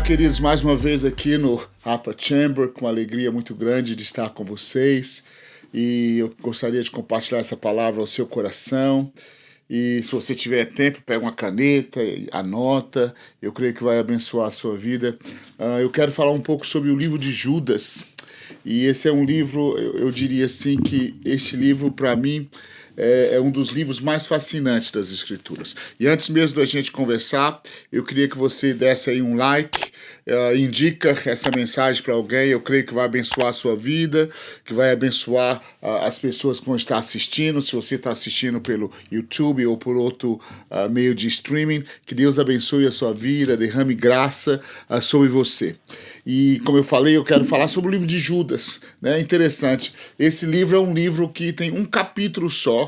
queridos, mais uma vez aqui no Upper Chamber, com uma alegria muito grande de estar com vocês. E eu gostaria de compartilhar essa palavra ao seu coração. E se você tiver tempo, pega uma caneta e anota. Eu creio que vai abençoar a sua vida. Eu quero falar um pouco sobre o livro de Judas. E esse é um livro, eu diria assim, que este livro, para mim, é um dos livros mais fascinantes das Escrituras. E antes mesmo da gente conversar, eu queria que você desse aí um like, indica essa mensagem para alguém. Eu creio que vai abençoar a sua vida, que vai abençoar as pessoas que vão estar assistindo. Se você está assistindo pelo YouTube ou por outro meio de streaming, que Deus abençoe a sua vida, derrame graça sobre você. E como eu falei, eu quero falar sobre o livro de Judas, né? Interessante. Esse livro é um livro que tem um capítulo só,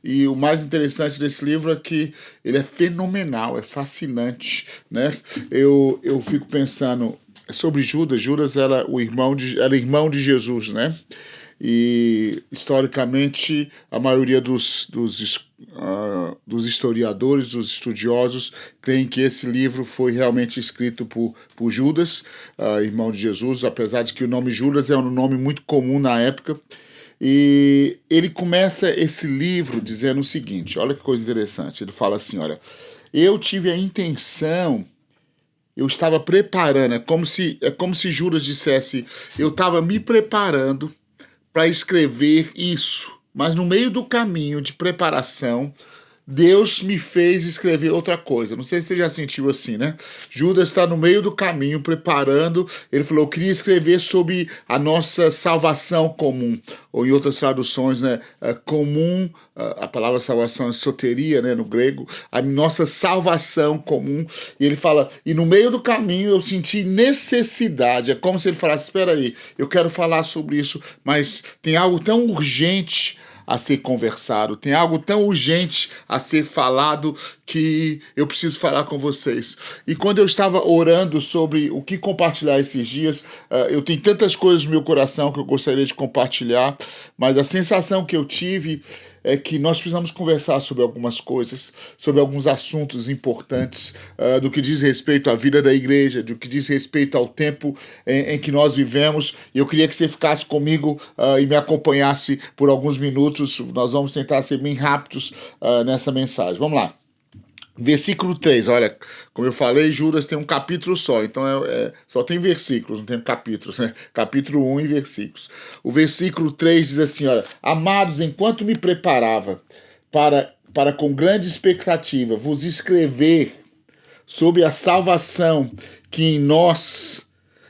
e o mais interessante desse livro é que ele é fenomenal, é fascinante, né? Eu fico pensando sobre Judas. Judas era irmão de Jesus, né? E historicamente a maioria dos historiadores, dos estudiosos, creem que esse livro foi realmente escrito por Judas, irmão de Jesus, apesar de que o nome Judas é um nome muito comum na época. E ele começa esse livro dizendo o seguinte, olha que coisa interessante, ele fala assim, olha, eu tive a intenção, eu estava preparando, é como se Judas dissesse, eu estava me preparando para escrever isso, mas no meio do caminho de preparação, Deus me fez escrever outra coisa. Não sei se você já sentiu assim, né? Judas está no meio do caminho, preparando. Ele falou, eu queria escrever sobre a nossa salvação comum. Ou em outras traduções, né? Comum, a palavra salvação é soteria, né? No grego. A nossa salvação comum. E ele fala, e no meio do caminho eu senti necessidade. É como se ele falasse, espera aí, eu quero falar sobre isso, mas tem algo tão urgente a ser conversado, tem algo tão urgente a ser falado que eu preciso falar com vocês. E quando eu estava orando sobre o que compartilhar esses dias, eu tenho tantas coisas no meu coração que eu gostaria de compartilhar, mas a sensação que eu tive é que nós precisamos conversar sobre algumas coisas, sobre alguns assuntos importantes, do que diz respeito à vida da igreja, do que diz respeito ao tempo em que nós vivemos. E eu queria que você ficasse comigo e me acompanhasse por alguns minutos. Nós vamos tentar ser bem rápidos nessa mensagem. Vamos lá. Versículo 3, olha, como eu falei, Judas tem um capítulo só, então só tem versículos, não tem capítulos, né? Capítulo 1 e versículos. O versículo 3 diz assim, olha, amados, enquanto me preparava para com grande expectativa vos escrever sobre a salvação que em nós,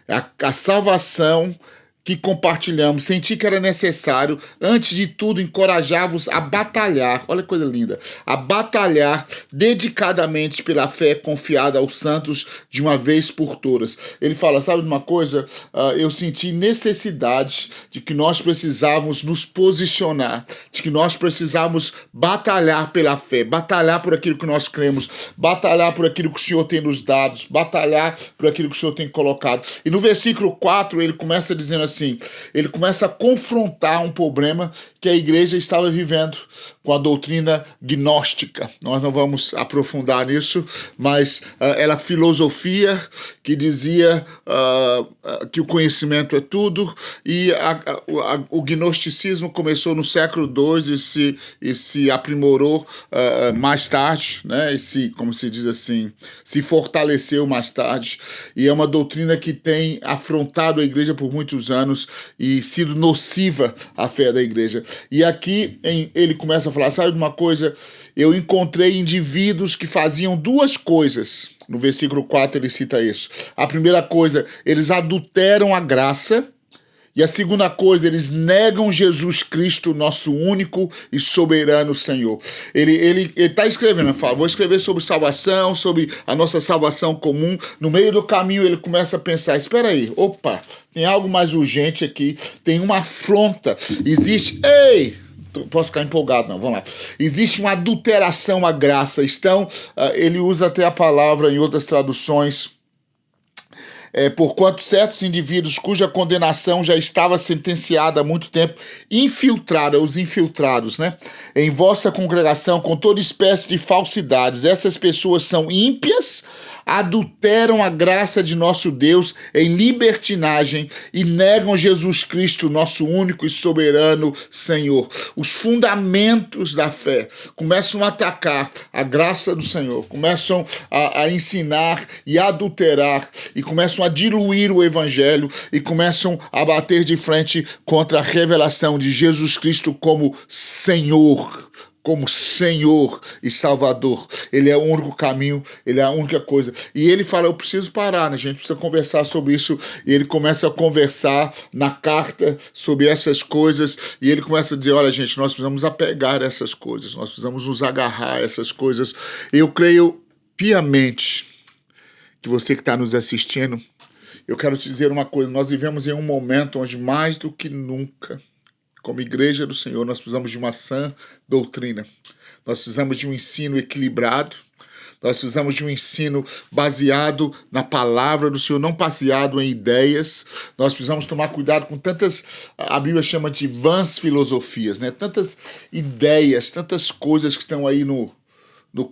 a salvação que compartilhamos, senti que era necessário, antes de tudo, encorajar-vos a batalhar, olha que coisa linda, a batalhar dedicadamente pela fé confiada aos santos de uma vez por todas. Ele fala, sabe de uma coisa? Eu senti necessidade de que nós precisávamos nos posicionar, de que nós precisávamos batalhar pela fé, batalhar por aquilo que nós cremos, batalhar por aquilo que o Senhor tem nos dado, batalhar por aquilo que o Senhor tem colocado. E no versículo 4, ele começa dizendo assim, ele começa a confrontar um problema que a igreja estava vivendo com a doutrina gnóstica. Nós não vamos aprofundar nisso, mas era filosofia que dizia que o conhecimento é tudo, e o gnosticismo começou no século II e se aprimorou mais tarde, né? Como se diz assim, se fortaleceu mais tarde, e é uma doutrina que tem afrontado a igreja por muitos anos e sido nociva à fé da igreja. E aqui ele começa a falar, sabe de uma coisa? Eu encontrei indivíduos que faziam duas coisas. No versículo 4 ele cita isso. A primeira coisa, eles adulteram a graça. E a segunda coisa, eles negam Jesus Cristo, nosso único e soberano Senhor. Ele está escrevendo, ele fala, vou escrever sobre salvação, sobre a nossa salvação comum. No meio do caminho ele começa a pensar, espera aí, opa, tem algo mais urgente aqui, tem uma afronta, existe, posso ficar empolgado, não, vamos lá. Existe uma adulteração à graça. Ele usa até a palavra em outras traduções, porquanto certos indivíduos cuja condenação já estava sentenciada há muito tempo, os infiltrados, né, em vossa congregação com toda espécie de falsidades. Essas pessoas são ímpias, adulteram a graça de nosso Deus em libertinagem e negam Jesus Cristo, nosso único e soberano Senhor. Os fundamentos da fé começam a atacar a graça do Senhor, começam a ensinar e adulterar, e começam a diluir o evangelho, e começam a bater de frente contra a revelação de Jesus Cristo como Senhor e Salvador. Ele é o único caminho, ele é a única coisa. E ele fala, eu preciso parar, né? A gente precisa conversar sobre isso. E ele começa a conversar na carta sobre essas coisas, e ele começa a dizer, olha gente, nós precisamos apegar essas coisas, nós precisamos nos agarrar a essas coisas. Eu creio piamente que você que está nos assistindo, eu quero te dizer uma coisa, nós vivemos em um momento onde mais do que nunca, como igreja do Senhor, nós precisamos de uma sã doutrina. Nós precisamos de um ensino equilibrado. Nós precisamos de um ensino baseado na palavra do Senhor, não baseado em ideias. Nós precisamos tomar cuidado com tantas, a Bíblia chama de vãs filosofias, né? Tantas ideias, tantas coisas que estão aí no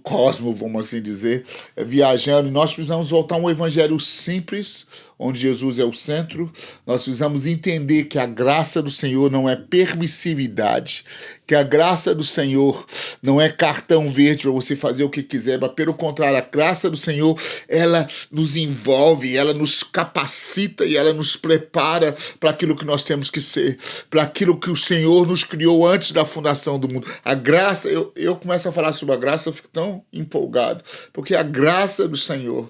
cosmos, vamos assim dizer, viajando. E nós precisamos voltar a um evangelho simples, onde Jesus é o centro. Nós precisamos entender que a graça do Senhor não é permissividade, que a graça do Senhor não é cartão verde para você fazer o que quiser, mas pelo contrário, a graça do Senhor, ela nos envolve, ela nos capacita e ela nos prepara para aquilo que nós temos que ser, para aquilo que o Senhor nos criou antes da fundação do mundo. A graça, eu começo a falar sobre a graça, eu fico tão empolgado, porque a graça do Senhor,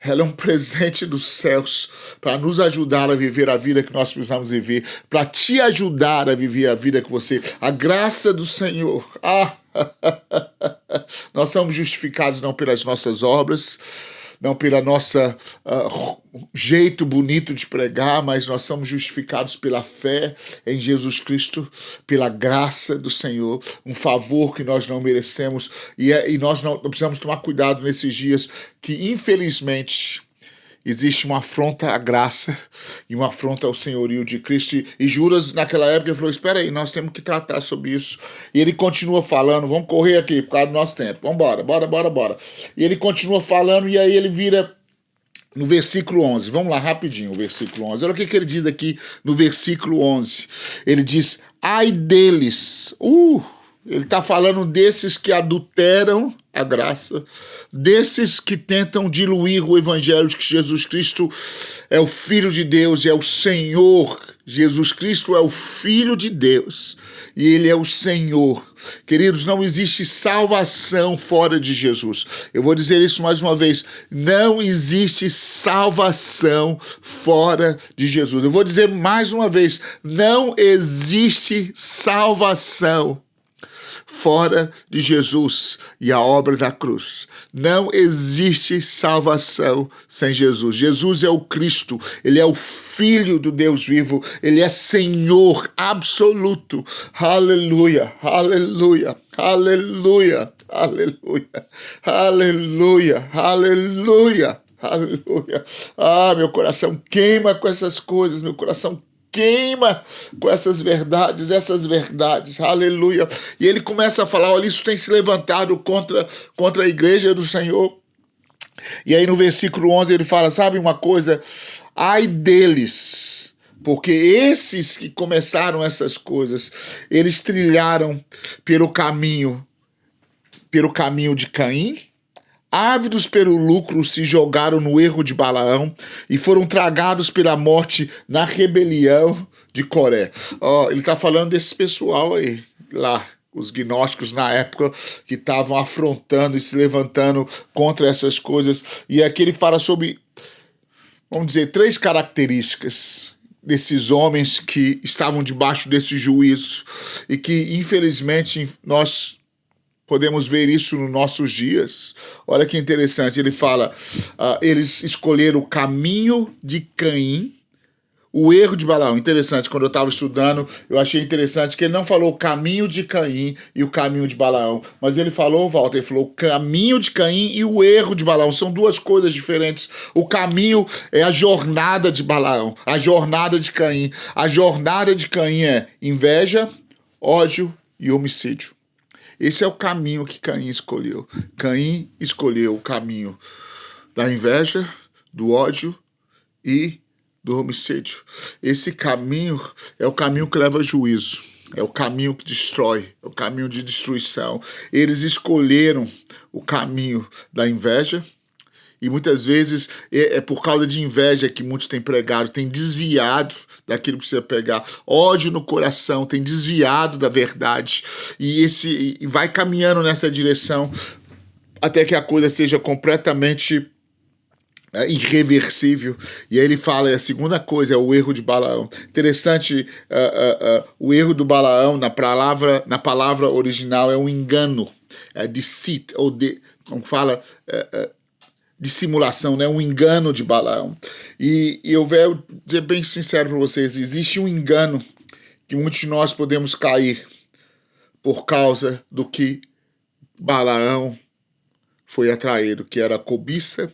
ela é um presente dos céus para nos ajudar a viver a vida que nós precisamos viver, para te ajudar a viver a vida que você... A graça do Senhor. Nós somos justificados não pelas nossas obras, não pela nossa jeito bonito de pregar, mas nós somos justificados pela fé em Jesus Cristo, pela graça do Senhor, um favor que nós não merecemos, e nós não precisamos tomar cuidado nesses dias que, infelizmente, existe uma afronta à graça e uma afronta ao senhorio de Cristo. E Judas, naquela época, falou, espera aí, nós temos que tratar sobre isso. E ele continua falando, vamos correr aqui por causa do nosso tempo, vamos bora. E ele continua falando, e aí ele vira no versículo 11, vamos lá rapidinho, o versículo 11. Olha o que ele diz aqui no versículo 11. Ele diz, ai deles, ele está falando desses que adulteram a graça, desses que tentam diluir o evangelho de que Jesus Cristo é o Filho de Deus e é o Senhor. Jesus Cristo é o Filho de Deus e Ele é o Senhor. Queridos, não existe salvação fora de Jesus. Eu vou dizer isso mais uma vez. Não existe salvação fora de Jesus. Eu vou dizer mais uma vez. Não existe salvação fora de Jesus e a obra da cruz. Não existe salvação sem Jesus. Jesus é o Cristo, Ele é o Filho do Deus vivo, Ele é Senhor absoluto. Aleluia, aleluia, aleluia, aleluia, aleluia, aleluia, aleluia. Meu coração queima com essas coisas, meu coração queima com essas verdades, aleluia. E ele começa a falar, olha, isso tem se levantado contra a igreja do Senhor. E aí no versículo 11 ele fala, sabe uma coisa? Ai deles, porque esses que começaram essas coisas, eles trilharam pelo caminho de Caim, ávidos pelo lucro, se jogaram no erro de Balaão e foram tragados pela morte na rebelião de Coré. Ele está falando desse pessoal aí, lá, os gnósticos na época que estavam afrontando e se levantando contra essas coisas. E aqui ele fala sobre, vamos dizer, 3 características desses homens que estavam debaixo desse juízo e que, infelizmente, nós podemos ver isso nos nossos dias. Olha que interessante, ele fala, eles escolheram o caminho de Caim, o erro de Balaão. Interessante, quando eu estava estudando, eu achei interessante que ele não falou o caminho de Caim e o caminho de Balaão, mas ele falou, Walter, ele falou o caminho de Caim e o erro de Balaão. São 2 coisas diferentes. O caminho é a jornada de Balaão, a jornada de Caim. A jornada de Caim é inveja, ódio e homicídio. Esse é o caminho que Caim escolheu. Caim escolheu o caminho da inveja, do ódio e do homicídio. Esse caminho é o caminho que leva a juízo, é o caminho que destrói, é o caminho de destruição. Eles escolheram o caminho da inveja, e muitas vezes é por causa de inveja que muitos têm pregado, têm desviado daquilo que precisa pegar. Ódio no coração, tem desviado da verdade. E vai caminhando nessa direção até que a coisa seja completamente irreversível. E aí ele fala, a segunda coisa é o erro de Balaão. Interessante, o erro do Balaão na palavra original é um engano, deceit, ou como fala... dissimulação, né? Um engano de Balaão. E eu vou dizer bem sincero para vocês, existe um engano que muitos de nós podemos cair por causa do que Balaão foi atraído, que era a cobiça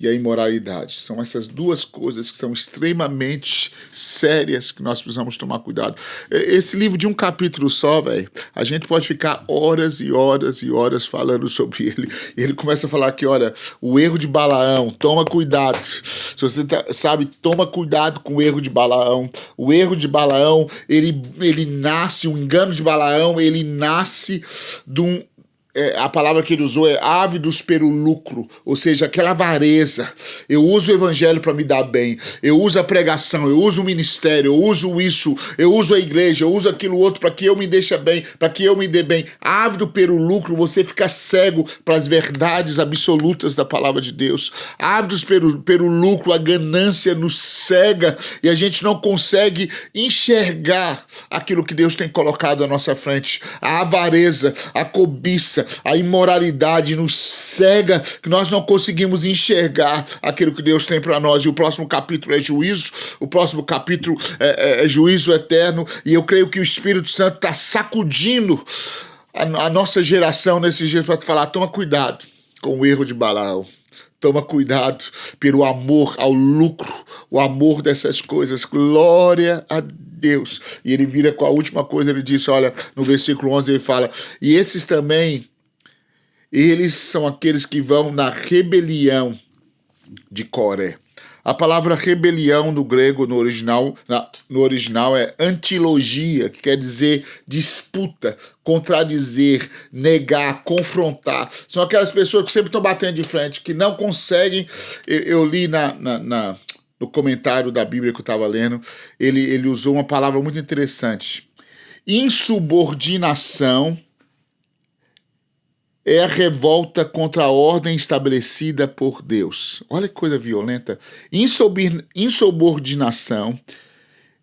e a imoralidade. São essas duas coisas que são extremamente sérias que nós precisamos tomar cuidado. Esse livro de um capítulo só, velho, a gente pode ficar horas e horas e horas falando sobre ele. E ele começa a falar que, olha, o erro de Balaão, toma cuidado. Se você sabe, toma cuidado com o erro de Balaão. O erro de Balaão, ele nasce, o engano de Balaão, ele nasce de um... a palavra que ele usou é ávidos pelo lucro, ou seja, aquela avareza. Eu uso o evangelho para me dar bem, eu uso a pregação, eu uso o ministério, eu uso isso, eu uso a igreja, eu uso aquilo outro para que eu me deixe bem, para que eu me dê bem. Ávido pelo lucro, você fica cego para as verdades absolutas da palavra de Deus. Ávidos pelo lucro, a ganância nos cega e a gente não consegue enxergar aquilo que Deus tem colocado à nossa frente. A avareza, a cobiça, a imoralidade nos cega, que nós não conseguimos enxergar aquilo que Deus tem para nós. E o próximo capítulo é juízo, o próximo capítulo é juízo eterno, e eu creio que o Espírito Santo está sacudindo a nossa geração nesses dias para falar, toma cuidado com o erro de Balaão. Toma cuidado pelo amor ao lucro, o amor dessas coisas. Glória a Deus. E ele vira com a última coisa, ele diz, olha, no versículo 11 ele fala, e esses também, eles são aqueles que vão na rebelião de Coré. A palavra rebelião no grego, no original é antilogia, que quer dizer disputa, contradizer, negar, confrontar. São aquelas pessoas que sempre estão batendo de frente, que não conseguem... Eu li no comentário da Bíblia que eu estava lendo, ele usou uma palavra muito interessante. Insubordinação é a revolta contra a ordem estabelecida por Deus. Olha que coisa violenta. Insubordinação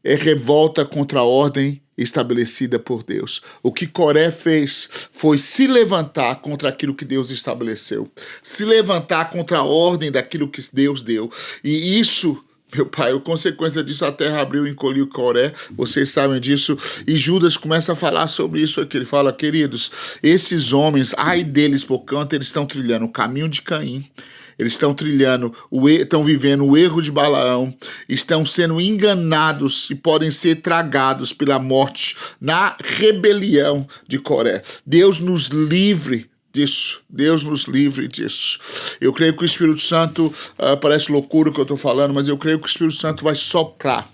é revolta contra a ordem estabelecida por Deus. O que Coré fez foi se levantar contra aquilo que Deus estabeleceu. Se levantar contra a ordem daquilo que Deus deu. E isso... Meu pai, a consequência disso, a terra abriu e encolheu Coré, vocês sabem disso, e Judas começa a falar sobre isso aqui, ele fala, queridos, esses homens, ai deles por quanto eles estão trilhando o caminho de Caim, eles estão estão vivendo o erro de Balaão, estão sendo enganados e podem ser tragados pela morte na rebelião de Coré. Deus nos livre disso. Deus nos livre disso. Eu creio que o Espírito Santo, parece loucura o que eu estou falando, mas eu creio que o Espírito Santo vai soprar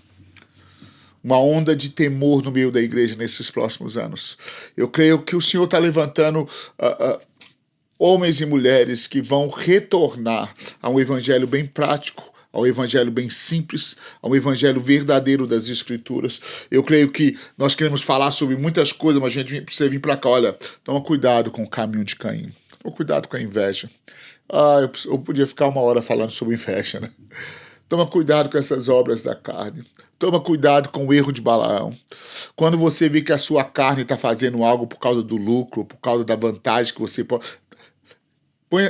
uma onda de temor no meio da igreja nesses próximos anos. Eu creio que o Senhor está levantando homens e mulheres que vão retornar a um evangelho bem prático, a um evangelho bem simples, a um evangelho verdadeiro das Escrituras. Eu creio que nós queremos falar sobre muitas coisas, mas a gente precisa vir para cá. Olha, toma cuidado com o caminho de Caim. Toma cuidado com a inveja. Eu podia ficar uma hora falando sobre inveja, né? Toma cuidado com essas obras da carne. Toma cuidado com o erro de Balaão. Quando você vê que a sua carne está fazendo algo por causa do lucro, por causa da vantagem que você pode...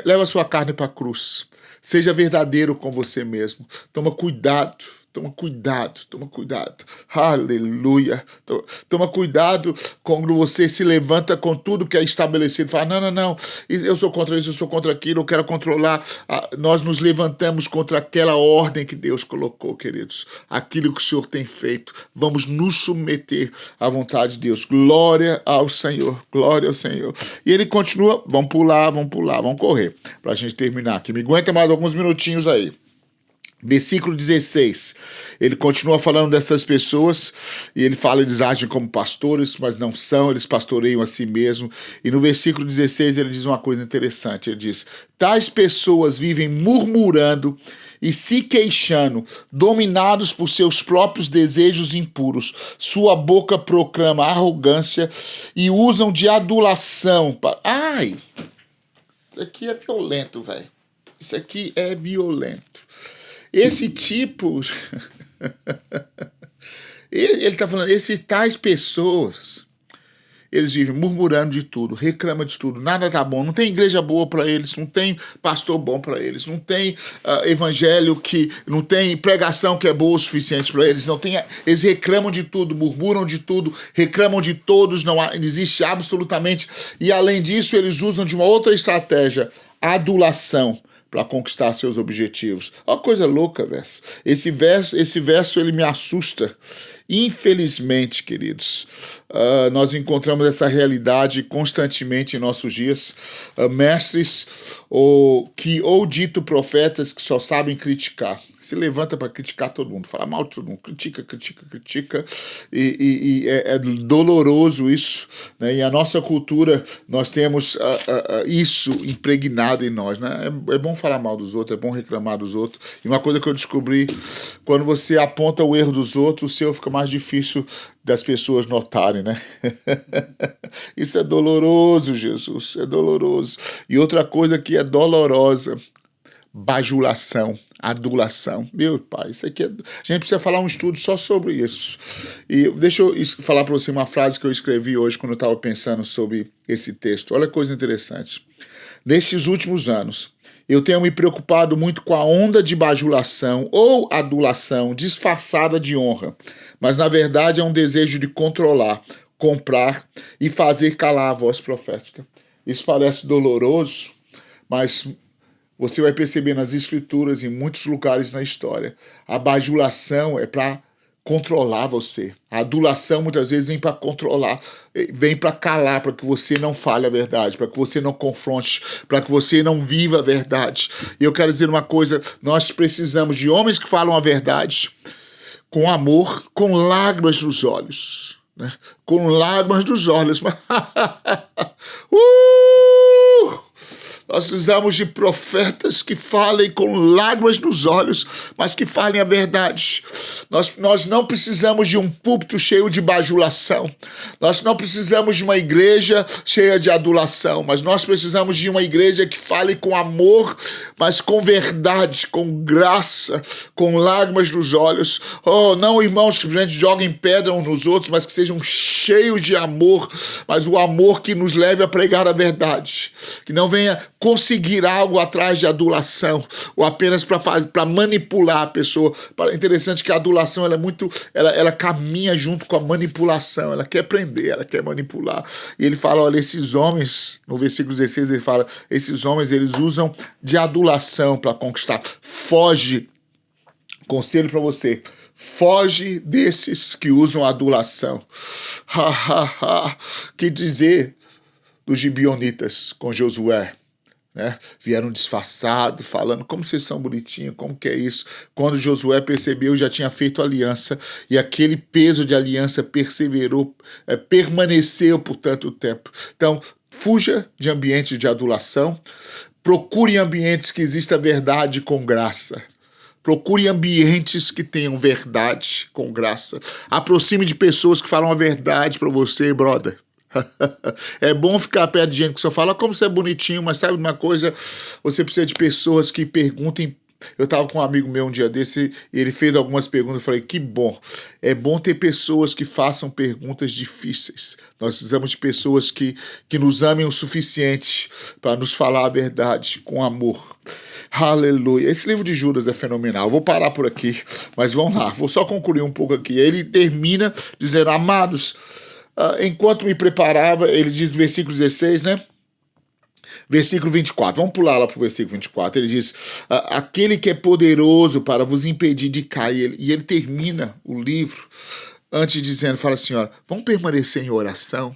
Leva a sua carne para a cruz. Seja verdadeiro com você mesmo. Toma cuidado Toma cuidado, toma cuidado. Aleluia. Toma cuidado quando você se levanta com tudo que é estabelecido. Fala, não, eu sou contra isso, eu sou contra aquilo, eu quero controlar. Nós nos levantamos contra aquela ordem que Deus colocou, queridos. Aquilo que o Senhor tem feito. Vamos nos submeter à vontade de Deus. Glória ao Senhor, glória ao Senhor. E ele continua, vamos pular, vamos correr, para a gente terminar aqui. Me aguenta mais alguns minutinhos aí. Versículo 16, ele continua falando dessas pessoas, e ele fala, eles agem como pastores, mas não são, eles pastoreiam a si mesmo. E no versículo 16 ele diz uma coisa interessante, ele diz, tais pessoas vivem murmurando e se queixando, dominados por seus próprios desejos impuros. Sua boca proclama arrogância e usam de adulação. Ai, isso aqui é violento, velho. Isso aqui é violento. Esse tipo, ele está falando, esses tais pessoas, eles vivem murmurando de tudo, reclamam de tudo, nada tá bom, não tem igreja boa para eles, não tem pastor bom para eles, não tem evangelho não tem pregação que é boa o suficiente para eles, eles reclamam de tudo, murmuram de tudo, reclamam de todos, não existe absolutamente, e além disso eles usam de uma outra estratégia, adulação, para conquistar seus objetivos. Uma coisa louca, verso. Esse verso ele me assusta. Infelizmente, queridos, nós encontramos essa realidade constantemente em nossos dias. Mestres ou dito profetas que só sabem criticar. Se levanta para criticar todo mundo, fala mal de todo mundo, critica, e é doloroso isso, né? E a nossa cultura, nós temos isso impregnado em nós, né? É bom falar mal dos outros, é bom reclamar dos outros, e uma coisa que eu descobri, quando você aponta o erro dos outros, o seu fica mais difícil das pessoas notarem, né? Isso é doloroso, Jesus, é doloroso. E outra coisa que é dolorosa, bajulação, adulação. Meu pai, isso aqui a gente precisa falar um estudo só sobre isso. E deixa eu falar para você uma frase que eu escrevi hoje quando eu estava pensando sobre esse texto. Olha que coisa interessante. Nestes últimos anos, eu tenho me preocupado muito com a onda de bajulação ou adulação disfarçada de honra, mas na verdade é um desejo de controlar, comprar e fazer calar a voz profética. Isso parece doloroso, mas você vai perceber nas escrituras, em muitos lugares na história, a bajulação é para controlar você. A adulação muitas vezes vem para controlar, vem para calar, para que você não fale a verdade, para que você não confronte, para que você não viva a verdade. E eu quero dizer uma coisa, nós precisamos de homens que falam a verdade com amor, com lágrimas nos olhos. Né? Com lágrimas nos olhos. Nós precisamos de profetas que falem com lágrimas nos olhos, mas que falem a verdade. Nós não precisamos de um púlpito cheio de bajulação. Nós não precisamos de uma igreja cheia de adulação, mas nós precisamos de uma igreja que fale com amor, mas com verdade, com graça, com lágrimas nos olhos. Oh, não irmãos que simplesmente joguem pedra uns nos outros, mas que sejam cheios de amor, mas o amor que nos leve a pregar a verdade. Que não venha conseguir algo atrás de adulação, ou apenas para manipular a pessoa. É interessante que a adulação ela caminha junto com a manipulação, ela quer prender, ela quer manipular. E ele fala, olha, esses homens, no versículo 16 ele fala, esses homens eles usam de adulação para conquistar. Foge, conselho para você, foge desses que usam adulação. Que dizer dos gibeonitas com Josué? Né? Vieram disfarçados, falando como vocês são bonitinhos, como que é isso. Quando Josué percebeu, já tinha feito aliança, e aquele peso de aliança permaneceu por tanto tempo. Então, fuja de ambientes de adulação, procure ambientes que exista verdade com graça. Procure ambientes que tenham verdade com graça. Aproxime de pessoas que falam a verdade para você, brother. É bom ficar perto de gente que só fala como você é bonitinho, mas sabe uma coisa? Você precisa de pessoas que perguntem. Eu estava com um amigo meu um dia desse e ele fez algumas perguntas. Eu falei, que bom. É bom ter pessoas que façam perguntas difíceis. Nós precisamos de pessoas que nos amem o suficiente para nos falar a verdade com amor. Aleluia. Esse livro de Judas é fenomenal. Vou parar por aqui, mas vamos lá. Vou só concluir um pouco aqui. Ele termina dizendo, amados, enquanto me preparava, ele diz no versículo 16, né? Versículo 24, vamos pular lá para o versículo 24, ele diz, aquele que é poderoso para vos impedir de cair, e ele termina o livro, antes dizendo, fala assim, ó, vamos permanecer em oração,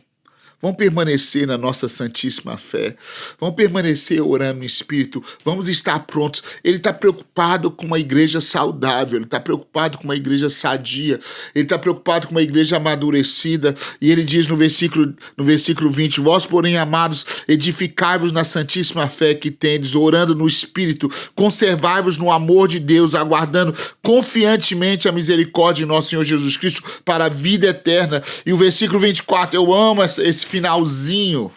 vamos permanecer na nossa santíssima fé, vamos permanecer orando no Espírito, vamos estar prontos. Ele está preocupado com uma igreja saudável, ele está preocupado com uma igreja sadia, ele está preocupado com uma igreja amadurecida, e ele diz no versículo 20, vós, porém, amados, edificai-vos na santíssima fé que tendes, orando no Espírito, conservai-vos no amor de Deus, aguardando confiantemente a misericórdia de nosso Senhor Jesus Cristo para a vida eterna. E o versículo 24, eu amo esse finalzinho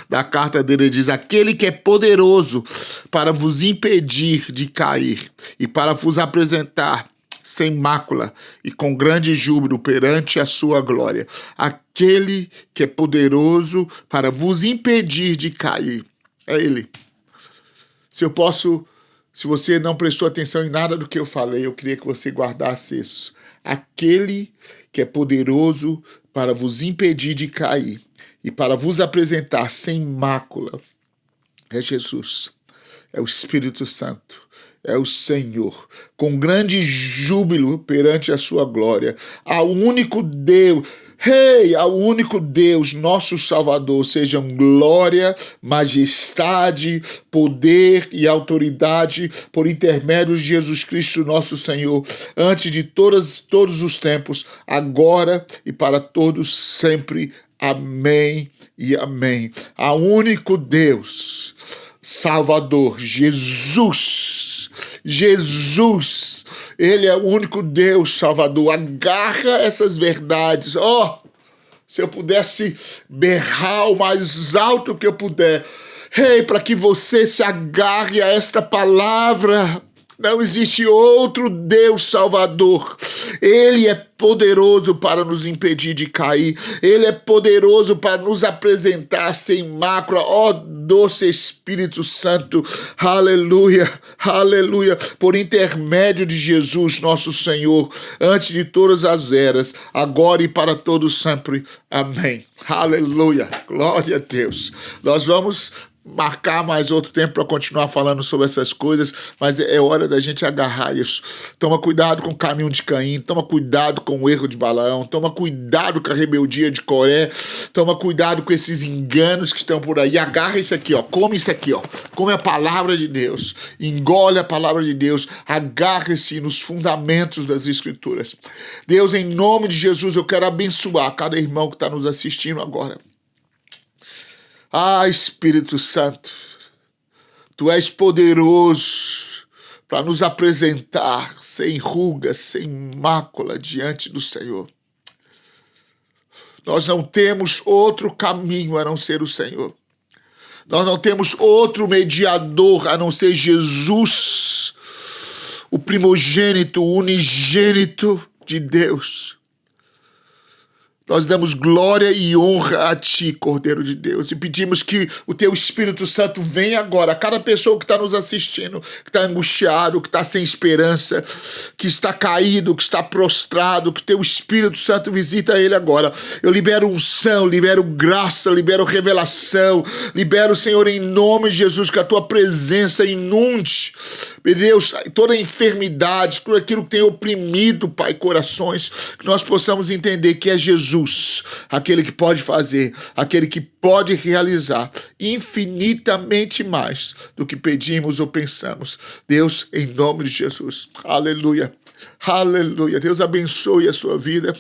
da carta dele, ele diz, aquele que é poderoso para vos impedir de cair e para vos apresentar sem mácula e com grande júbilo perante a sua glória. Aquele que é poderoso para vos impedir de cair. É ele. Se você não prestou atenção em nada do que eu falei, eu queria que você guardasse isso. Aquele que é poderoso para vos impedir de cair e para vos apresentar sem mácula é Jesus, é o Espírito Santo, é o Senhor, com grande júbilo perante a sua glória, ao único Deus, ao único Deus, nosso Salvador, sejam glória, majestade, poder e autoridade por intermédio de Jesus Cristo, nosso Senhor, antes de todos os tempos, agora e para todos sempre. Amém e amém. Ao único Deus, Salvador, Jesus, ele é o único Deus Salvador. Agarra essas verdades. Se eu pudesse berrar o mais alto que eu puder, para que você se agarre a esta palavra. Não existe outro Deus Salvador. Ele é poderoso para nos impedir de cair. Ele é poderoso para nos apresentar sem mácula. Doce Espírito Santo. Aleluia, aleluia. Por intermédio de Jesus, nosso Senhor, antes de todas as eras, agora e para todos sempre. Amém. Aleluia. Glória a Deus. Nós vamos marcar mais outro tempo para continuar falando sobre essas coisas, mas é hora da gente agarrar isso. Toma cuidado com o caminho de Caim, toma cuidado com o erro de Balaão, toma cuidado com a rebeldia de Coré, toma cuidado com esses enganos que estão por aí. Agarra isso aqui, come isso aqui, come a palavra de Deus, engole a palavra de Deus, agarre-se nos fundamentos das Escrituras. Deus, em nome de Jesus, eu quero abençoar cada irmão que está nos assistindo agora. Espírito Santo, Tu és poderoso para nos apresentar sem rugas, sem mácula diante do Senhor. Nós não temos outro caminho a não ser o Senhor. Nós não temos outro mediador a não ser Jesus, o primogênito, o unigênito de Deus. Nós damos glória e honra a Ti, Cordeiro de Deus, e pedimos que o Teu Espírito Santo venha agora, a cada pessoa que está nos assistindo, que está angustiado, que está sem esperança, que está caído, que está prostrado, que o Teu Espírito Santo visita ele agora. Eu libero unção, libero graça, libero revelação, libero, Senhor, em nome de Jesus, que a Tua presença inunde, meu Deus, toda enfermidade, tudo aquilo que tem oprimido, Pai, corações, que nós possamos entender que é Jesus, aquele que pode fazer, aquele que pode realizar infinitamente mais do que pedimos ou pensamos. Deus, em nome de Jesus, aleluia, aleluia. Deus abençoe a sua vida.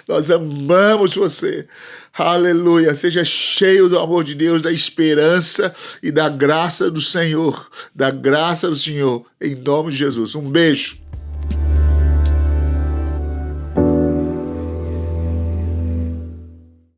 Nós amamos você. Aleluia. Seja cheio do amor de Deus, da esperança e da graça do Senhor. Da graça do Senhor. Em nome de Jesus. Um beijo.